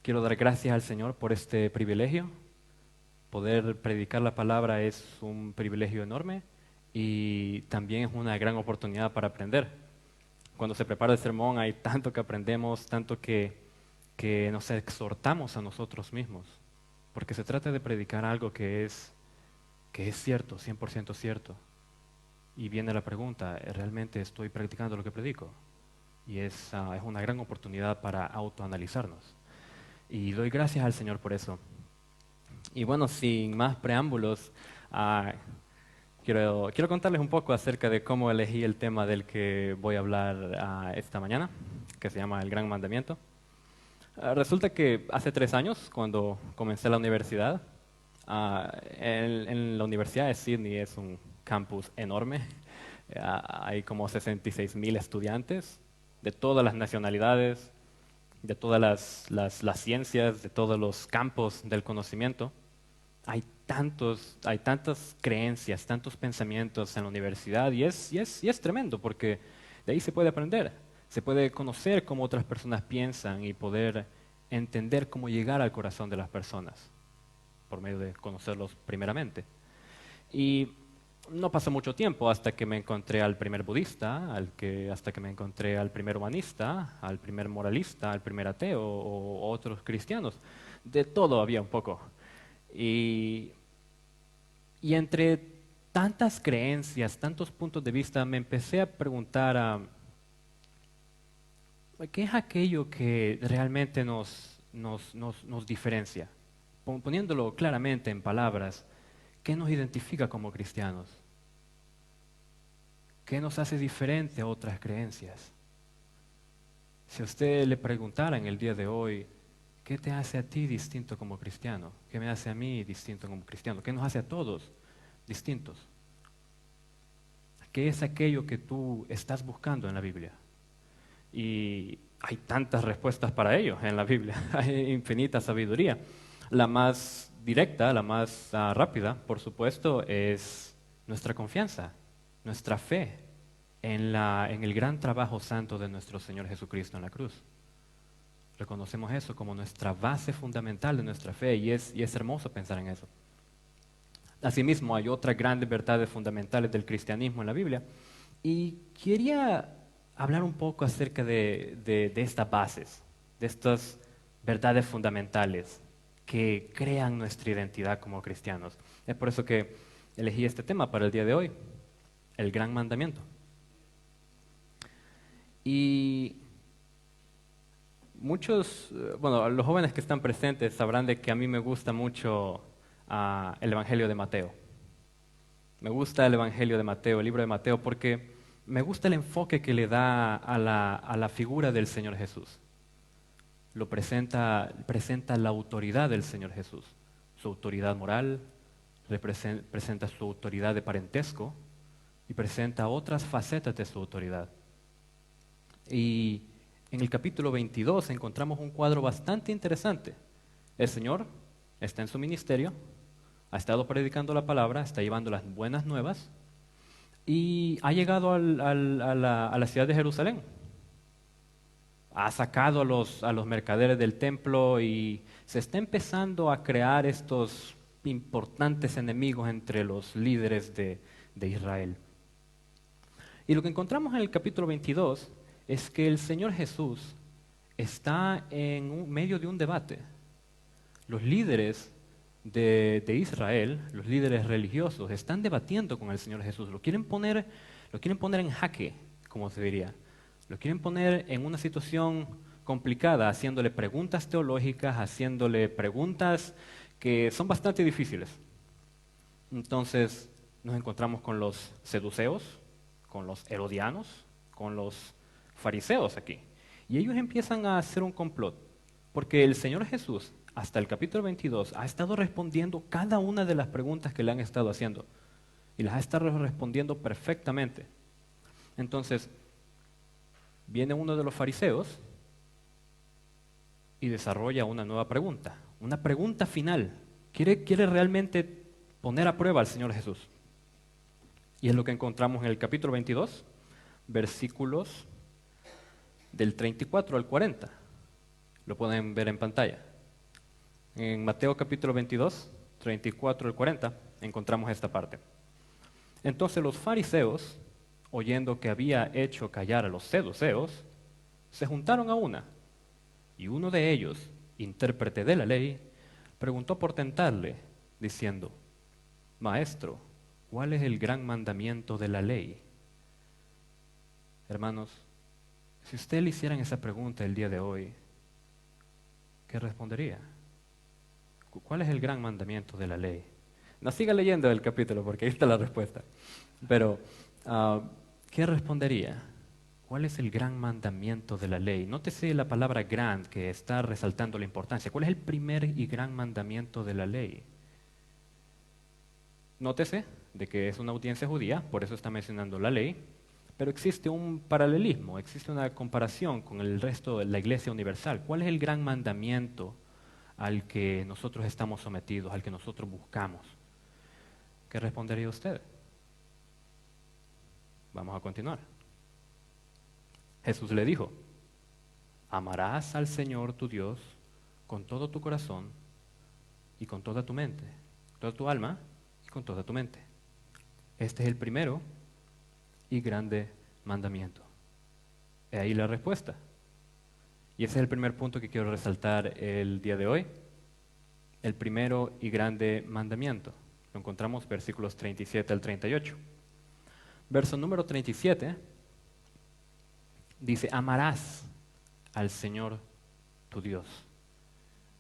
Quiero dar gracias al Señor por este privilegio. Poder predicar la palabra es un privilegio enorme y también es una gran oportunidad para aprender. Cuando se prepara el sermón hay tanto que aprendemos, tanto que nos exhortamos a nosotros mismos, porque se trata de predicar algo que es cierto, 100% cierto. Y viene la pregunta, ¿realmente estoy practicando lo que predico? Y es una gran oportunidad para autoanalizarnos. Y doy gracias al Señor por eso. Y bueno, sin más preámbulos, ah, quiero contarles un poco acerca de cómo elegí el tema del que voy a hablar esta mañana, que se llama el Gran Mandamiento. Resulta que hace 3 años, cuando comencé la universidad, en la Universidad de Sydney es un campus enorme. Hay como 66,000 estudiantes de todas las nacionalidades, de todas las ciencias, de todos los campos del conocimiento. Hay tantas creencias, tantos pensamientos en la universidad y es tremendo porque de ahí se puede aprender, se puede conocer cómo otras personas piensan y poder entender cómo llegar al corazón de las personas por medio de conocerlos primeramente. Y no pasó mucho tiempo hasta que me encontré al primer budista, hasta que me encontré al primer humanista, al primer moralista, al primer ateo o otros cristianos. De todo había un poco. Y, y entre tantas creencias, tantos puntos de vista, me empecé a preguntar ¿qué es aquello que realmente nos diferencia? Poniéndolo claramente en palabras, ¿qué nos identifica como cristianos? ¿Qué nos hace diferente a otras creencias? Si a usted le preguntara en el día de hoy, ¿qué te hace a ti distinto como cristiano? ¿Qué me hace a mí distinto como cristiano? ¿Qué nos hace a todos distintos? ¿Qué es aquello que tú estás buscando en la Biblia? Y hay tantas respuestas para ello en la Biblia, hay infinita sabiduría. La más directa, la más rápida, por supuesto, es nuestra confianza, nuestra fe en el gran trabajo santo de nuestro Señor Jesucristo en la cruz. Reconocemos eso como nuestra base fundamental de nuestra fe y es hermoso pensar en eso. Asimismo, hay otras grandes verdades fundamentales del cristianismo en la Biblia y quería hablar un poco acerca de estas bases, de estas verdades fundamentales que crean nuestra identidad como cristianos. Es por eso que elegí este tema para el día de hoy, el gran mandamiento. Y bueno, los jóvenes que están presentes sabrán de que a mí me gusta mucho el Evangelio de Mateo. Me gusta el Evangelio de Mateo, el libro de Mateo, porque me gusta el enfoque que le da a la figura del Señor Jesús. Presenta la autoridad del Señor Jesús, su autoridad moral, presenta su autoridad de parentesco y presenta otras facetas de su autoridad. Y en el capítulo 22 encontramos un cuadro bastante interesante. El Señor está en su ministerio, ha estado predicando la palabra, está llevando las buenas nuevas y ha llegado a la ciudad de Jerusalén. Ha sacado a los mercaderes del templo y se está empezando a crear estos importantes enemigos entre los líderes de Israel. Y lo que encontramos en el capítulo 22 es que el Señor Jesús está en medio de un debate. Los líderes de Israel, los líderes religiosos, están debatiendo con el Señor Jesús. Lo quieren poner en jaque, como se diría. Lo quieren poner en una situación complicada, haciéndole preguntas teológicas, haciéndole preguntas que son bastante difíciles. Entonces nos encontramos con los seduceos, con los herodianos, con los fariseos aquí. Y ellos empiezan a hacer un complot, porque el Señor Jesús, hasta el capítulo 22, ha estado respondiendo cada una de las preguntas que le han estado haciendo. Y las ha estado respondiendo perfectamente. Entonces, viene uno de los fariseos y desarrolla una nueva pregunta, una pregunta final. Quiere realmente poner a prueba al Señor Jesús. Y es lo que encontramos en el capítulo 22, versículos del 34 al 40. Lo pueden ver en pantalla. En Mateo capítulo 22, 34 al 40, encontramos esta parte. Entonces los fariseos, oyendo que había hecho callar a los saduceos, se juntaron a una, y uno de ellos, intérprete de la ley, preguntó por tentarle, diciendo: Maestro, ¿cuál es el gran mandamiento de la ley? Hermanos, si usted le hicieran esa pregunta el día de hoy, ¿qué respondería? ¿Cuál es el gran mandamiento de la ley? No siga leyendo el capítulo porque ahí está la respuesta. Pero, ¿qué respondería? ¿Cuál es el gran mandamiento de la ley? Nótese la palabra gran que está resaltando la importancia. ¿Cuál es el primer y gran mandamiento de la ley? Nótese de que es una audiencia judía, por eso está mencionando la ley, pero existe un paralelismo, existe una comparación con el resto de la iglesia universal. ¿Cuál es el gran mandamiento al que nosotros estamos sometidos, al que nosotros buscamos? ¿Qué respondería usted? Vamos a continuar. Jesús le dijo: amarás al Señor tu Dios con todo tu corazón y con toda tu mente, toda tu alma y con toda tu mente. Este es el primero y grande mandamiento. He ahí la respuesta. Y ese es el primer punto que quiero resaltar el día de hoy. El primero y grande mandamiento. Lo encontramos versículos 37 al 38. Verso número 37 dice: amarás al Señor tu Dios.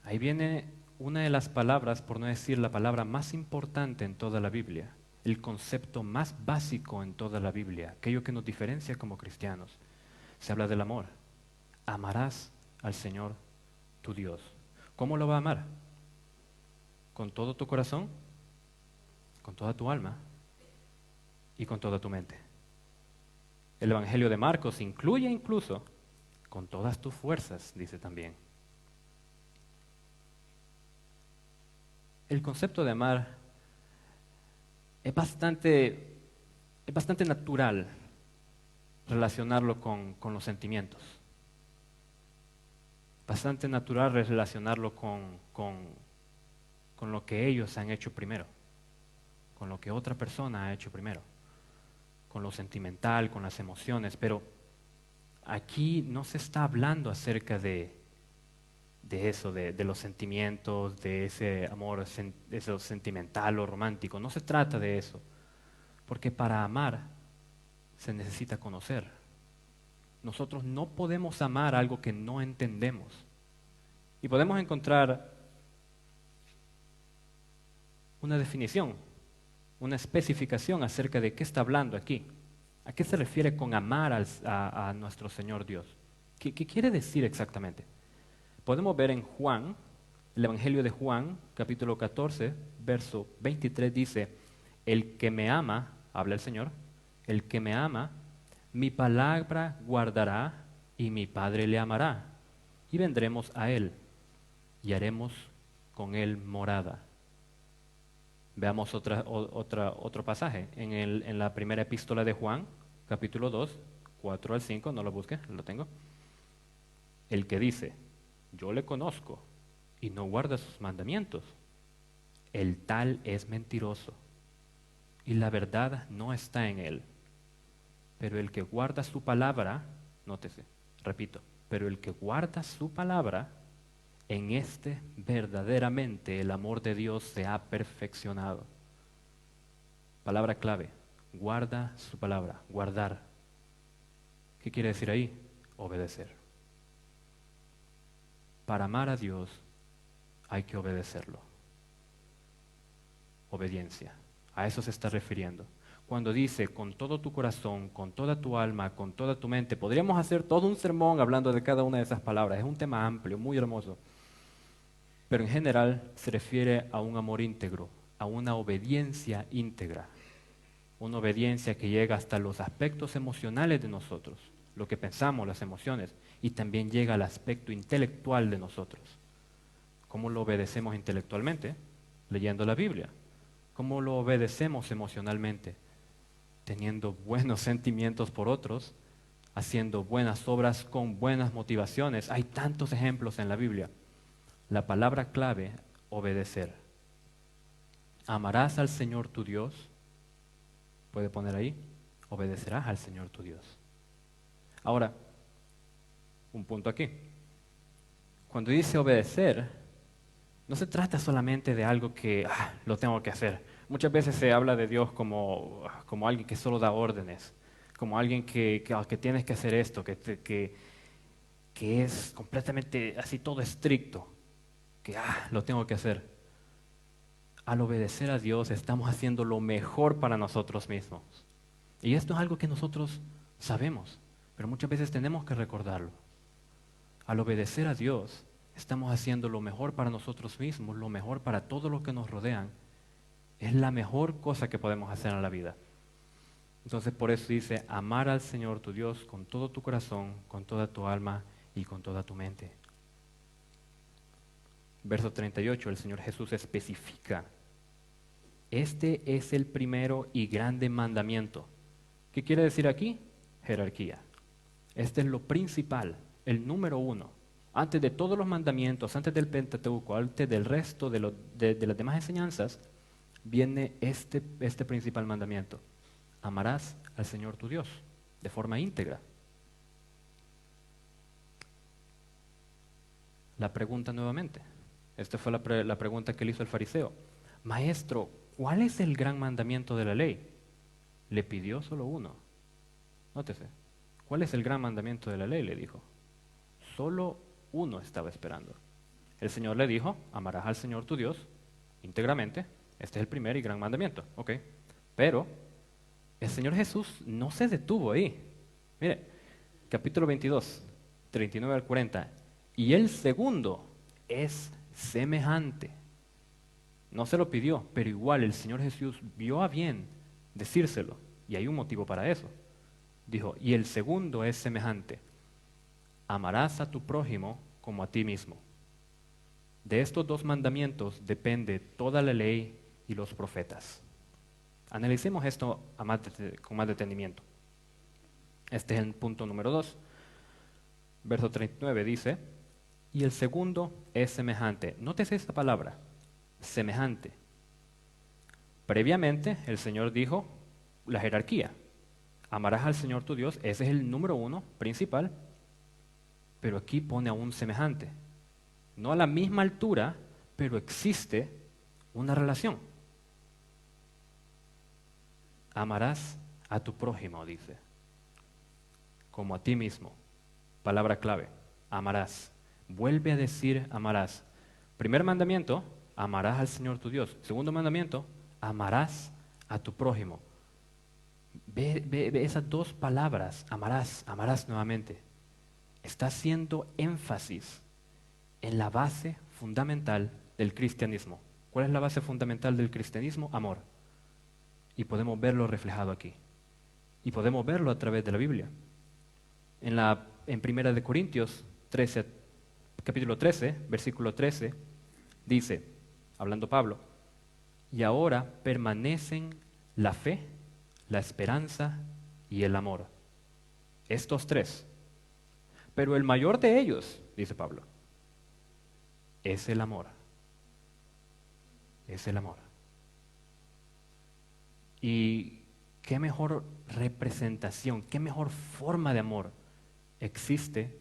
Ahí viene una de las palabras, por no decir la palabra más importante en toda la Biblia, el concepto más básico en toda la Biblia, aquello que nos diferencia como cristianos. Se habla del amor. Amarás al Señor tu Dios. ¿Cómo lo va a amar? ¿Con todo tu corazón? ¿Con toda tu alma? ¿Y con toda tu mente? El Evangelio de Marcos incluye incluso con todas tus fuerzas, dice también. El concepto de amar es bastante natural relacionarlo con los sentimientos. Bastante natural relacionarlo con lo que ellos han hecho primero, con lo que otra persona ha hecho primero, con lo sentimental, con las emociones, pero aquí no se está hablando acerca de eso, de los sentimientos, de ese amor, eso sentimental o romántico. No se trata de eso, porque para amar se necesita conocer. Nosotros no podemos amar algo que no entendemos. Y podemos encontrar una definición, una especificación acerca de qué está hablando aquí. ¿A qué se refiere con amar a nuestro Señor Dios? ¿Qué quiere decir exactamente? Podemos ver en Juan, el Evangelio de Juan, capítulo 14, verso 23, dice: el que me ama, habla el Señor, el que me ama, mi palabra guardará y mi Padre le amará, y vendremos a él y haremos con él morada. Veamos otro pasaje en la primera epístola de Juan, capítulo 2, 4 al 5, no lo busque, lo tengo. El que dice: yo le conozco y no guarda sus mandamientos, el tal es mentiroso y la verdad no está en él. Pero el que guarda su palabra, nótese, repito, pero el que guarda su palabra, en este verdaderamente el amor de Dios se ha perfeccionado. Palabra clave: guarda su palabra, guardar. ¿Qué quiere decir ahí? Obedecer. Para amar a Dios hay que obedecerlo. Obediencia. A eso se está refiriendo. Cuando dice con todo tu corazón, con toda tu alma, con toda tu mente, podríamos hacer todo un sermón hablando de cada una de esas palabras. Es un tema amplio, muy hermoso. Pero en general se refiere a un amor íntegro, a una obediencia íntegra. Una obediencia que llega hasta los aspectos emocionales de nosotros, lo que pensamos, las emociones, y también llega al aspecto intelectual de nosotros. ¿Cómo lo obedecemos intelectualmente? Leyendo la Biblia. ¿Cómo lo obedecemos emocionalmente? Teniendo buenos sentimientos por otros, haciendo buenas obras con buenas motivaciones. Hay tantos ejemplos en la Biblia. La palabra clave, obedecer. Amarás al Señor tu Dios. Puede poner ahí, obedecerás al Señor tu Dios. Ahora, un punto aquí. Cuando dice obedecer, no se trata solamente de algo que lo tengo que hacer. Muchas veces se habla de Dios como alguien que solo da órdenes, como alguien que tienes que hacer esto, que es completamente así todo estricto, que lo tengo que hacer. Al obedecer a Dios estamos haciendo lo mejor para nosotros mismos. Y esto es algo que nosotros sabemos, pero muchas veces tenemos que recordarlo. Al obedecer a Dios, estamos haciendo lo mejor para nosotros mismos, lo mejor para todos los que nos rodean. Es la mejor cosa que podemos hacer en la vida. Entonces por eso dice, amar al Señor tu Dios con todo tu corazón, con toda tu alma y con toda tu mente. Verso 38, el Señor Jesús especifica, este es el primero y grande mandamiento. ¿Qué quiere decir aquí? Jerarquía. Este es lo principal, el número uno. Antes de todos los mandamientos, antes del Pentateuco, antes del resto de las demás enseñanzas, viene este principal mandamiento. Amarás al Señor tu Dios de forma íntegra. La pregunta nuevamente. Esta fue la pregunta que le hizo el fariseo. Maestro, ¿cuál es el gran mandamiento de la ley? Le pidió solo uno. Nótese. ¿Cuál es el gran mandamiento de la ley? Le dijo. Solo uno estaba esperando. El Señor le dijo, amarás al Señor tu Dios íntegramente. Este es el primer y gran mandamiento. Ok. Pero el Señor Jesús no se detuvo ahí. Mire, capítulo 22, 39 al 40. Y el segundo es semejante. No se lo pidió, pero igual el Señor Jesús vio a bien decírselo. Y hay un motivo para eso. Dijo, y el segundo es semejante. Amarás a tu prójimo como a ti mismo. De estos dos mandamientos depende toda la ley y los profetas. Analicemos esto con más detenimiento. Este es el punto número 2. Verso 39 dice, y el segundo es semejante. Nótese esta palabra, semejante. Previamente el Señor dijo la jerarquía. Amarás al Señor tu Dios, ese es el número uno, principal. Pero aquí pone a un semejante. No a la misma altura, pero existe una relación. Amarás a tu prójimo, dice, como a ti mismo. Palabra clave, amarás. Vuelve a decir amarás. Primer mandamiento, amarás al Señor tu Dios. Segundo mandamiento, amarás a tu prójimo. Ve esas dos palabras, amarás, amarás nuevamente. Está haciendo énfasis en la base fundamental del cristianismo. ¿Cuál es la base fundamental del cristianismo? Amor. Y podemos verlo reflejado aquí. Y podemos verlo a través de la Biblia. En Primera de Corintios 13, capítulo 13, versículo 13, dice, hablando Pablo, y ahora permanecen la fe, la esperanza y el amor. Estos tres. Pero el mayor de ellos, dice Pablo, es el amor. Es el amor. Y qué mejor representación, qué mejor forma de amor existe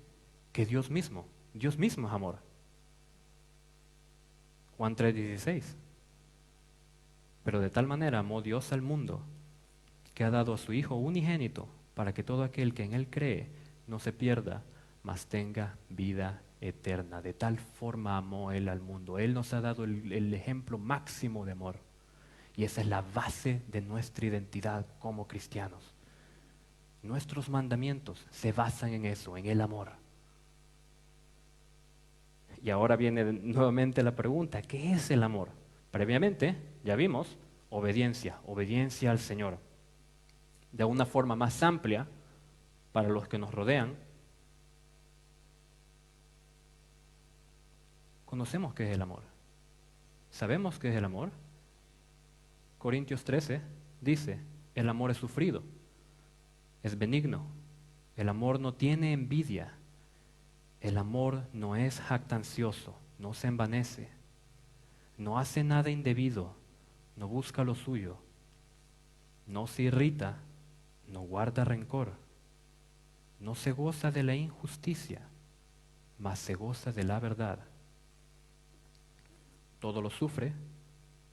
que Dios mismo. Dios mismo es amor. Juan 3:16. Pero de tal manera amó Dios al mundo que ha dado a su Hijo unigénito para que todo aquel que en Él cree no se pierda, mas tenga vida eterna. De tal forma amó Él al mundo. Él nos ha dado el ejemplo máximo de amor. Y esa es la base de nuestra identidad como cristianos. Nuestros mandamientos se basan en eso, en el amor. Y ahora viene nuevamente la pregunta, ¿qué es el amor? Previamente, ya vimos, obediencia, obediencia al Señor. De una forma más amplia, para los que nos rodean, conocemos qué es el amor. ¿Sabemos qué es el amor? Corintios 13 dice, el amor es sufrido, es benigno, el amor no tiene envidia, el amor no es jactancioso, no se envanece, no hace nada indebido, no busca lo suyo, no se irrita, no guarda rencor, no se goza de la injusticia, mas se goza de la verdad. Todo lo sufre,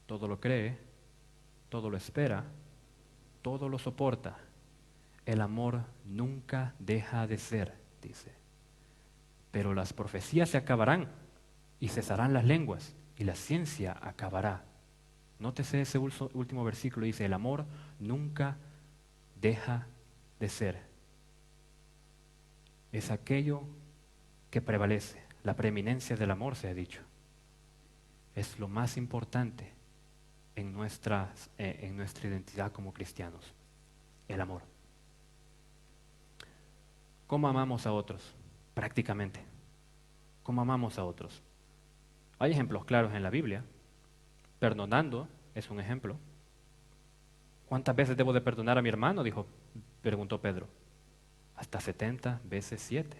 todo lo cree, todo lo espera, todo lo soporta. El amor nunca deja de ser, dice. Pero las profecías se acabarán y cesarán las lenguas y la ciencia acabará. Nótese ese último versículo, dice, el amor nunca deja de ser. Es aquello que prevalece, la preeminencia del amor se ha dicho. Es lo más importante en nuestra identidad como cristianos, el amor. ¿Cómo amamos a otros? Prácticamente. ¿Cómo amamos a otros? Hay ejemplos claros en la Biblia. Perdonando es un ejemplo. ¿Cuántas veces debo de perdonar a mi hermano? Preguntó Pedro. Hasta 70 veces 7.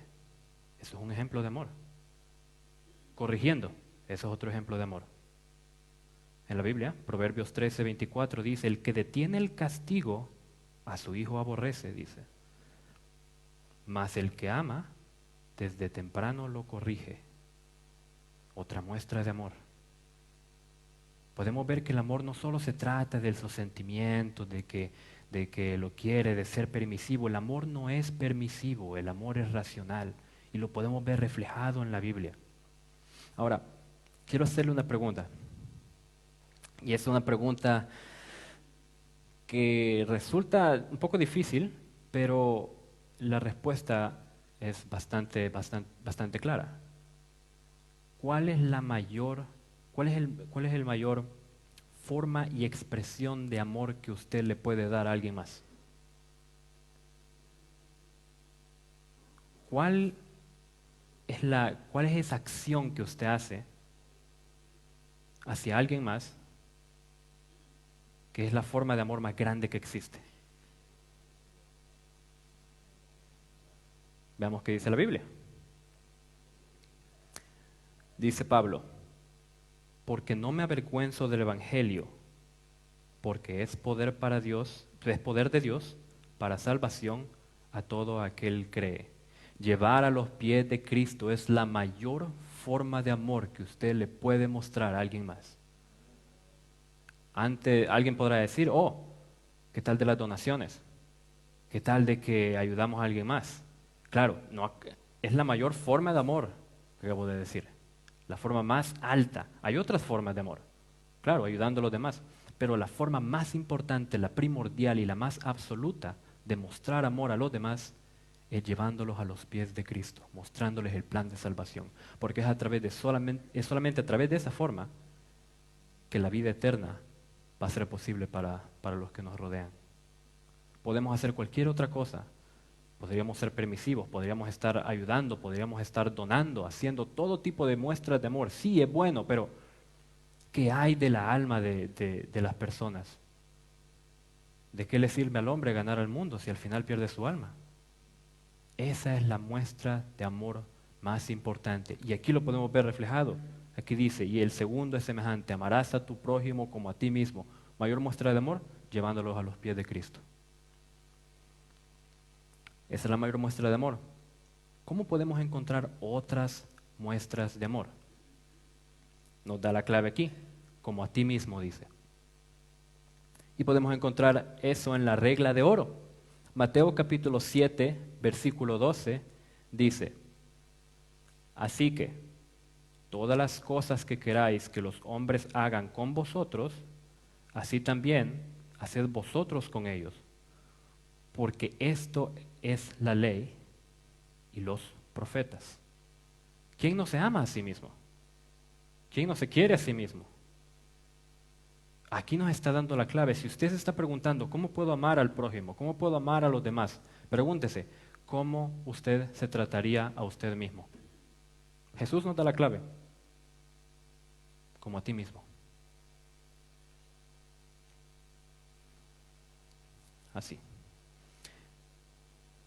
Eso es un ejemplo de amor. Corrigiendo, eso es otro ejemplo de amor. En la Biblia, Proverbios 13:24 dice, el que detiene el castigo a su hijo aborrece, dice. Mas el que ama, desde temprano lo corrige. Otra muestra de amor. Podemos ver que el amor no solo se trata de esos sentimientos, de que lo quiere, de ser permisivo. El amor no es permisivo, el amor es racional y lo podemos ver reflejado en la Biblia. Ahora, quiero hacerle una pregunta. Y es una pregunta que resulta un poco difícil, pero la respuesta es bastante clara. ¿Cuál es el mayor forma y expresión de amor que usted le puede dar a alguien más? ¿Cuál es esa acción que usted hace hacia alguien más que es la forma de amor más grande que existe? Veamos qué dice la Biblia. Dice Pablo, porque no me avergüenzo del Evangelio, porque es poder de Dios para salvación a todo aquel cree. Llevar a los pies de Cristo es la mayor forma de amor que usted le puede mostrar a alguien más. Alguien podrá decir, ¿qué tal de las donaciones? ¿Qué tal de que ayudamos a alguien más? Claro, no, es la mayor forma de amor que acabo de decir. La forma más alta. Hay otras formas de amor. Claro, ayudando a los demás. Pero la forma más importante, la primordial y la más absoluta de mostrar amor a los demás es llevándolos a los pies de Cristo, mostrándoles el plan de salvación. Porque es solamente a través de esa forma que la vida eterna va a ser posible para los que nos rodean. Podemos hacer cualquier otra cosa. Podríamos ser permisivos, podríamos estar ayudando, podríamos estar donando, haciendo todo tipo de muestras de amor. Sí, es bueno, pero ¿qué hay de la alma de las personas? ¿De qué le sirve al hombre ganar al mundo si al final pierde su alma? Esa es la muestra de amor más importante. Y aquí lo podemos ver reflejado. Aquí dice, y el segundo es semejante, amarás a tu prójimo como a ti mismo. Mayor muestra de amor, llevándolos a los pies de Cristo. Esa es la mayor muestra de amor. ¿Cómo podemos encontrar otras muestras de amor? Nos da la clave aquí, como a ti mismo, dice. Y podemos encontrar eso en la regla de oro. Mateo capítulo 7, versículo 12, dice, así que todas las cosas que queráis que los hombres hagan con vosotros, así también haced vosotros con ellos, porque esto es la ley y los profetas. ¿Quién no se ama a sí mismo? ¿Quién no se quiere a sí mismo? Aquí nos está dando la clave. Si usted se está preguntando, ¿cómo puedo amar al prójimo? ¿Cómo puedo amar a los demás? Pregúntese, ¿cómo usted se trataría a usted mismo? Jesús nos da la clave. Como a ti mismo. Así.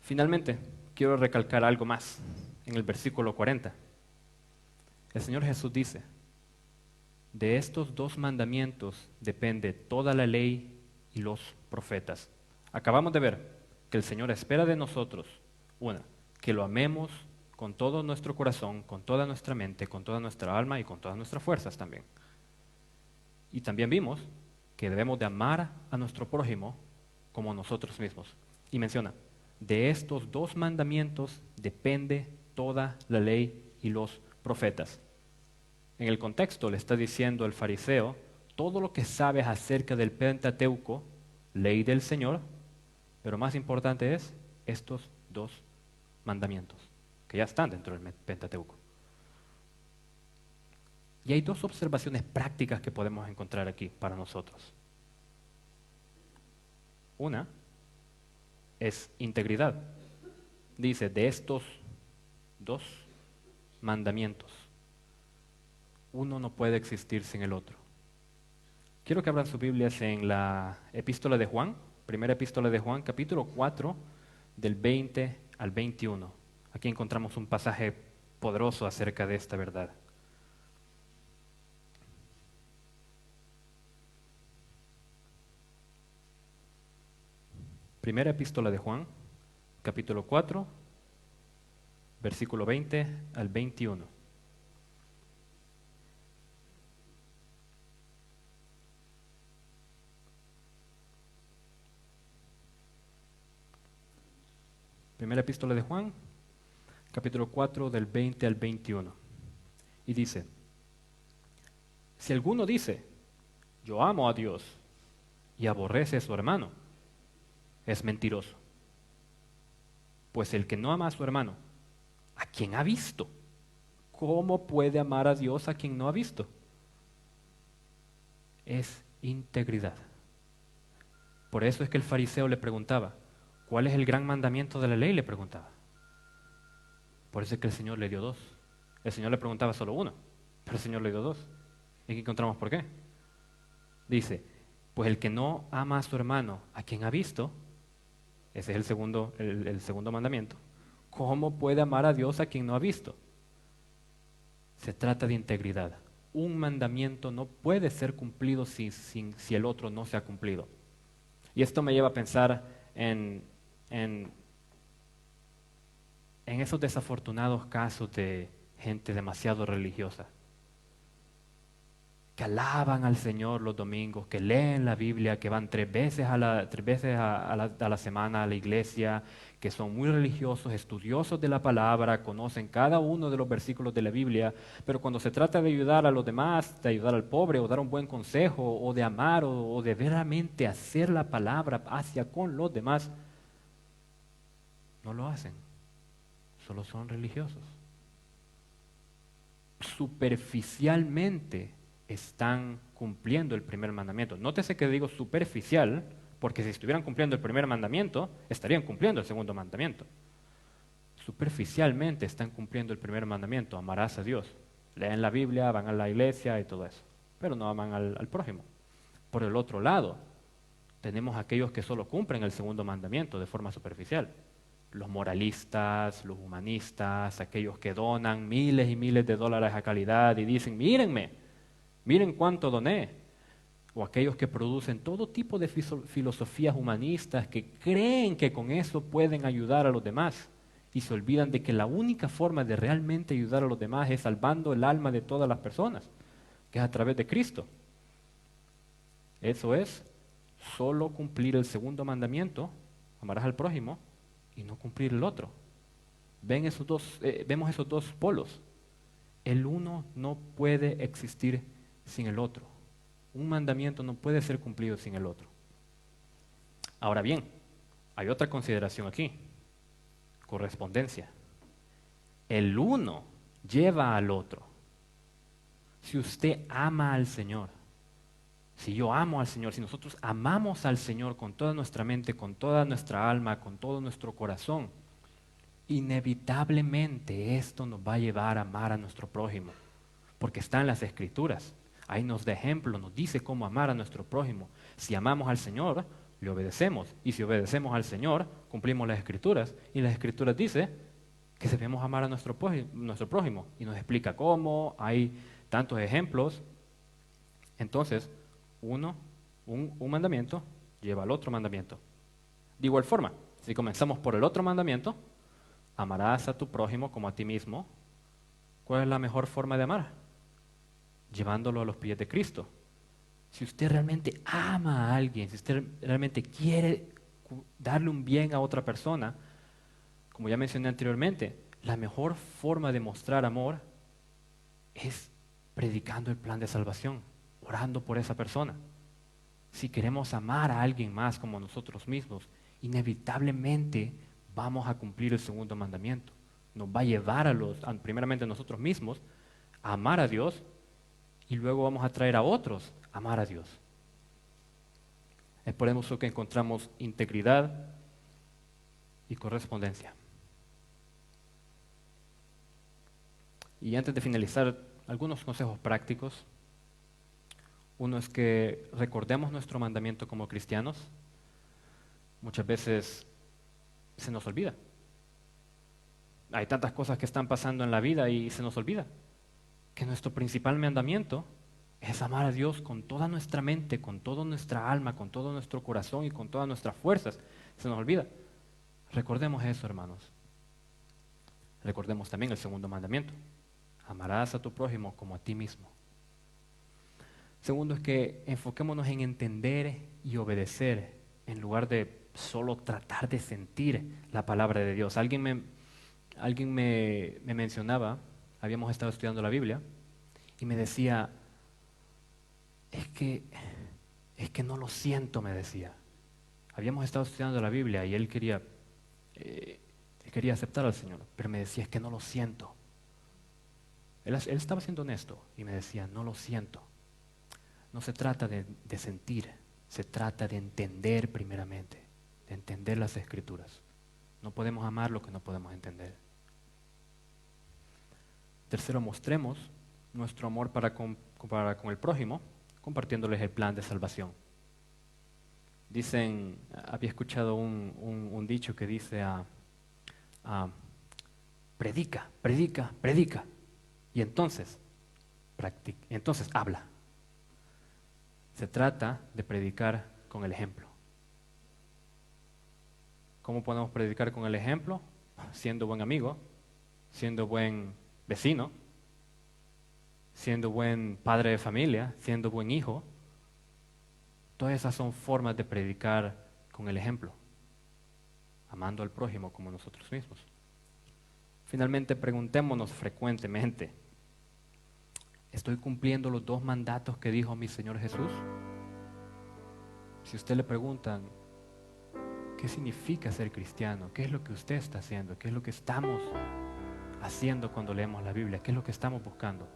Finalmente, quiero recalcar algo más en el versículo 40. El Señor Jesús dice, de estos dos mandamientos depende toda la ley y los profetas. Acabamos de ver que el Señor espera de nosotros, una, que lo amemos con todo nuestro corazón, con toda nuestra mente, con toda nuestra alma y con todas nuestras fuerzas también. Y también vimos que debemos de amar a nuestro prójimo como nosotros mismos. Y menciona, de estos dos mandamientos depende toda la ley y los profetas. En el contexto le está diciendo el fariseo, todo lo que sabes acerca del Pentateuco, ley del Señor, pero más importante es estos dos mandamientos, que ya están dentro del Pentateuco. Y hay dos observaciones prácticas que podemos encontrar aquí para nosotros. Una es integridad. Dice, de estos dos mandamientos, uno no puede existir sin el otro. Quiero que abran sus Biblias en la epístola de Juan, primera epístola de Juan, capítulo 4, del 20 al 21. Aquí encontramos un pasaje poderoso acerca de esta verdad. Primera epístola de Juan, capítulo 4, versículo 20 al 21. Primera epístola de Juan, capítulo 4, del 20 al 21. Y dice, si alguno dice, yo amo a Dios, y aborrece a su hermano, es mentiroso. Pues el que no ama a su hermano, ¿a quien ha visto? ¿Cómo puede amar a Dios a quien no ha visto? Es integridad. Por eso es que el fariseo le preguntaba, ¿cuál es el gran mandamiento de la ley? Le preguntaba. Por eso es que el Señor le dio dos. El Señor le preguntaba solo uno, pero el Señor le dio dos. Y aquí encontramos por qué. Dice, pues el que no ama a su hermano, a quien ha visto, ese es el segundo mandamiento. ¿Cómo puede amar a Dios a quien no ha visto? Se trata de integridad. Un mandamiento no puede ser cumplido si el otro no se ha cumplido. Y esto me lleva a pensar en esos desafortunados casos de gente demasiado religiosa, que alaban al Señor los domingos, que leen la Biblia, que van tres veces a la semana a la iglesia, que son muy religiosos, estudiosos de la palabra, conocen cada uno de los versículos de la Biblia, pero cuando se trata de ayudar a los demás, de ayudar al pobre, o dar un buen consejo, o de amar, o de verdaderamente hacer la palabra hacia con los demás, no lo hacen, solo son religiosos. Superficialmente están cumpliendo el primer mandamiento. Nótese que digo superficial, porque si estuvieran cumpliendo el primer mandamiento, estarían cumpliendo el segundo mandamiento. Superficialmente están cumpliendo el primer mandamiento, amarás a Dios. Leen la Biblia, van a la iglesia y todo eso, pero no aman al prójimo. Por el otro lado, tenemos aquellos que solo cumplen el segundo mandamiento de forma superficial. Los moralistas, los humanistas, aquellos que donan miles y miles de dólares a caridad y dicen, mírenme, miren cuánto doné. O aquellos que producen todo tipo de filosofías humanistas que creen que con eso pueden ayudar a los demás y se olvidan de que la única forma de realmente ayudar a los demás es salvando el alma de todas las personas, que es a través de Cristo. Eso es solo cumplir el segundo mandamiento, amarás al prójimo, y no cumplir el otro. Vemos esos dos polos. El uno no puede existir sin el otro. Un mandamiento no puede ser cumplido sin el otro. Ahora bien, hay otra consideración aquí. Correspondencia. El uno lleva al otro. Si usted ama al Señor, si yo amo al Señor, si nosotros amamos al Señor con toda nuestra mente, con toda nuestra alma, con todo nuestro corazón, inevitablemente esto nos va a llevar a amar a nuestro prójimo, porque está en las Escrituras. Ahí nos da ejemplo, nos dice cómo amar a nuestro prójimo. Si amamos al Señor, le obedecemos. Y si obedecemos al Señor, cumplimos las Escrituras. Y las Escrituras dice que debemos amar a nuestro prójimo. Y nos explica cómo, hay tantos ejemplos. Entonces, un mandamiento lleva al otro mandamiento. De igual forma, si comenzamos por el otro mandamiento, amarás a tu prójimo como a ti mismo, ¿cuál es la mejor forma de amar? Llevándolo a los pies de Cristo. Si usted realmente ama a alguien, si usted realmente quiere darle un bien a otra persona, como ya mencioné anteriormente, la mejor forma de mostrar amor es predicando el plan de salvación, orando por esa persona. Si queremos amar a alguien más como nosotros mismos, inevitablemente vamos a cumplir el segundo mandamiento. Nos va a llevar primeramente a nosotros mismos, a amar a Dios, y luego vamos a traer a otros a amar a Dios. Es por eso que encontramos integridad y correspondencia. Y antes de finalizar, algunos consejos prácticos. Uno es que recordemos nuestro mandamiento como cristianos. Muchas veces se nos olvida. Hay tantas cosas que están pasando en la vida y se nos olvida que nuestro principal mandamiento es amar a Dios con toda nuestra mente, con toda nuestra alma, con todo nuestro corazón y con todas nuestras fuerzas. Se nos olvida. Recordemos eso, hermanos. Recordemos también el segundo mandamiento. Amarás a tu prójimo como a ti mismo. Segundo es que enfoquémonos en entender y obedecer en lugar de solo tratar de sentir la palabra de Dios. Alguien me mencionaba, habíamos estado estudiando la Biblia, y me decía, es que no lo siento, me decía. Habíamos estado estudiando la Biblia y él quería aceptar al Señor, pero me decía, es que no lo siento. Él estaba siendo honesto y me decía, no lo siento. No se trata de sentir, se trata de entender primeramente, de entender las Escrituras. No podemos amar lo que no podemos entender. Tercero, mostremos nuestro amor para con el prójimo, compartiéndoles el plan de salvación. Dicen, había escuchado un dicho que dice, predica, predica, predica, y entonces habla. Se trata de predicar con el ejemplo. ¿Cómo podemos predicar con el ejemplo? Siendo buen amigo, siendo buen vecino, siendo buen padre de familia, siendo buen hijo. Todas esas son formas de predicar con el ejemplo, amando al prójimo como nosotros mismos. Finalmente, preguntémonos frecuentemente, ¿estoy cumpliendo los 2 mandatos que dijo mi Señor Jesús? Si usted le preguntan, ¿qué significa ser cristiano? ¿Qué es lo que usted está haciendo? ¿Qué es lo que estamos haciendo cuando leemos la Biblia? ¿Qué es lo que estamos buscando?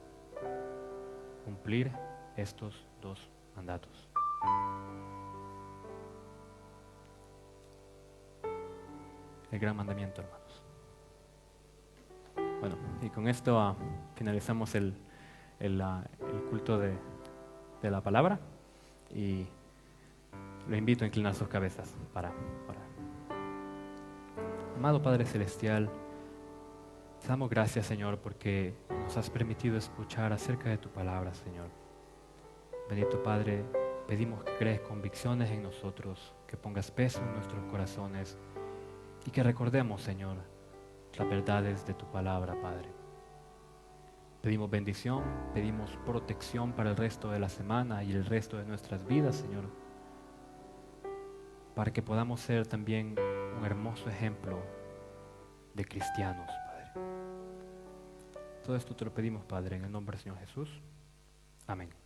Cumplir estos 2 mandatos. El gran mandamiento, hermanos. Bueno, y con esto finalizamos el culto de la palabra, y lo invito a inclinar sus cabezas para orar. Amado Padre Celestial, te damos gracias, Señor, porque nos has permitido escuchar acerca de tu palabra, Señor. Bendito Padre, pedimos que crees convicciones en nosotros, que pongas peso en nuestros corazones y que recordemos, Señor, las verdades de tu palabra, Padre. Pedimos bendición, pedimos protección para el resto de la semana y el resto de nuestras vidas, Señor, para que podamos ser también un hermoso ejemplo de cristianos, Padre. Todo esto te lo pedimos, Padre, en el nombre del Señor Jesús. Amén.